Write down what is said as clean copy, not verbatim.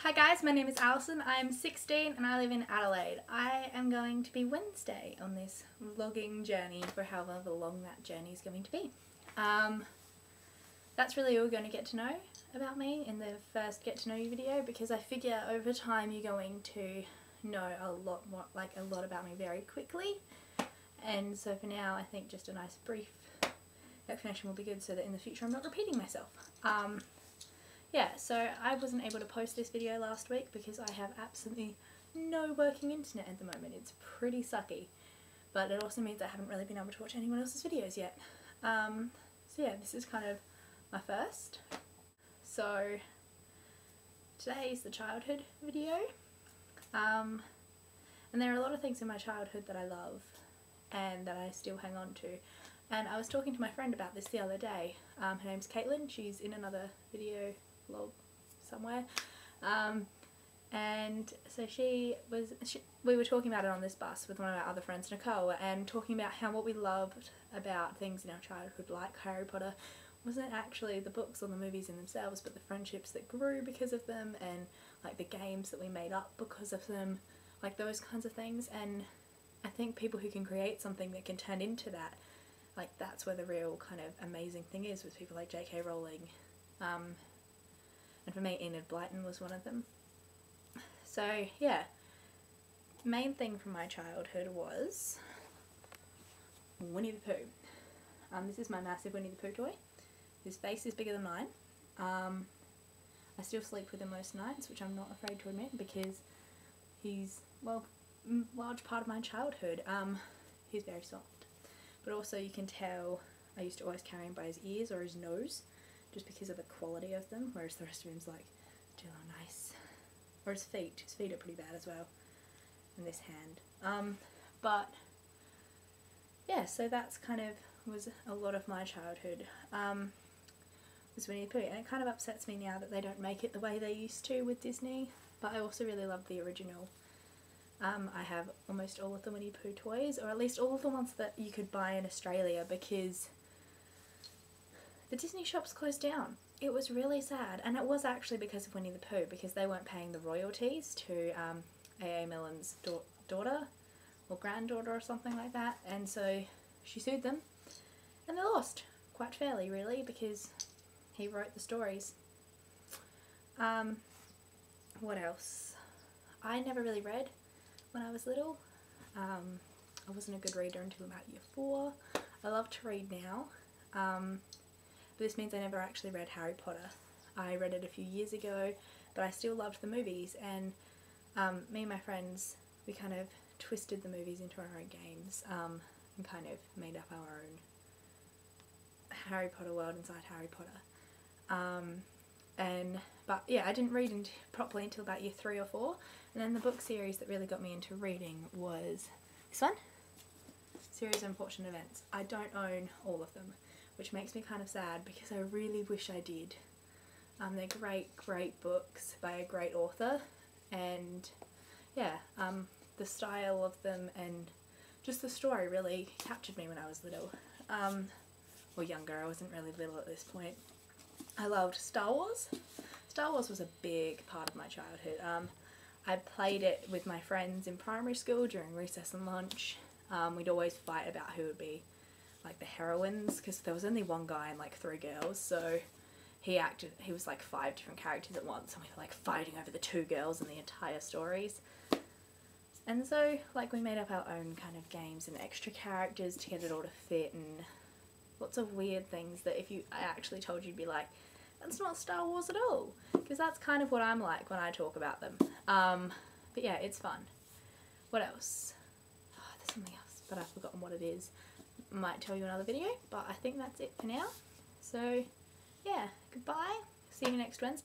Hi guys, my name is Alison. I'm 16 and I live in Adelaide. I am going to be Wednesday on this vlogging journey for however long that journey is going to be. That's really all you're going to get to know about me in the first get to know you video, because I figure over time you're going to know a lot more, a lot about me very quickly. And so for now I think just a nice brief explanation will be good so that in the future I'm not repeating myself. Yeah, so I wasn't able to post this video last week because I have absolutely no working internet at the moment. It's pretty sucky, but it also means I haven't really been able to watch anyone else's videos yet. So yeah, this is kind of my first. So today is the childhood video, and there are a lot of things in my childhood that I love and that I still hang on to. And I was talking to my friend about this the other day. Her name's Caitlin. She's in another video vlog somewhere, and so we were talking about it on this bus with one of our other friends, Nicole, and talking about how what we loved about things in our childhood, like Harry Potter, wasn't actually the books or the movies in themselves, but the friendships that grew because of them, and like the games that we made up because of them, like those kinds of things. And I think people who can create something that can turn into that, like that's where the real kind of amazing thing is, with people like J.K. Rowling. And for me, Enid Blyton was one of them. So yeah, main thing from my childhood was Winnie the Pooh. This is my massive Winnie the Pooh toy. His face is bigger than mine. I still sleep with him most nights, which I'm not afraid to admit, because he's, well, a large part of my childhood. He's very soft, but also you can tell I used to always carry him by his ears or his nose, just because of the quality of them, whereas the rest of him's like still nice. Or his feet are pretty bad as well, and this hand. But yeah, so that's kind of was a lot of my childhood, was Winnie the Pooh, and it kind of upsets me now that they don't make it the way they used to with Disney, but I also really love the original. I have almost all of the Winnie the Pooh toys, or at least all of the ones that you could buy in Australia, because the Disney shops closed down. It was really sad, and it was actually because of Winnie the Pooh, because they weren't paying the royalties to A.A. Milne's daughter or granddaughter or something like that, and so she sued them, and they lost quite fairly, really, because he wrote the stories. What else? I never really read when I was little. I wasn't a good reader until about year 4. I love to read now. But this means I never actually read Harry Potter. I read it a few years ago, but I still loved the movies, and me and my friends, we kind of twisted the movies into our own games, and kind of made up our own Harry Potter world inside Harry Potter. But yeah, I didn't read properly until about year 3 or 4, and then the book series that really got me into reading was this one, Series of Unfortunate Events. I don't own all of them, which makes me kind of sad because I really wish I did. They're great books by a great author, and yeah, the style of them and just the story really captured me when I was little, or younger. I wasn't really little at this point. I loved Star Wars. Star Wars was a big part of my childhood. I played it with my friends in primary school during recess and lunch. We'd always fight about who would be like the heroines, because there was only one guy and like 3 girls, so he was like 5 different characters at once, and we were like fighting over the 2 girls in the entire stories. And so like we made up our own kind of games and extra characters to get it all to fit, and lots of weird things that if I actually told you, you'd be like, that's not Star Wars at all, because that's kind of what I'm like when I talk about them. But yeah, it's fun. What else? Oh, there's something else, but I've forgotten what it is. Might tell you another video, but I think that's it for now. So yeah, goodbye, see you next Wednesday.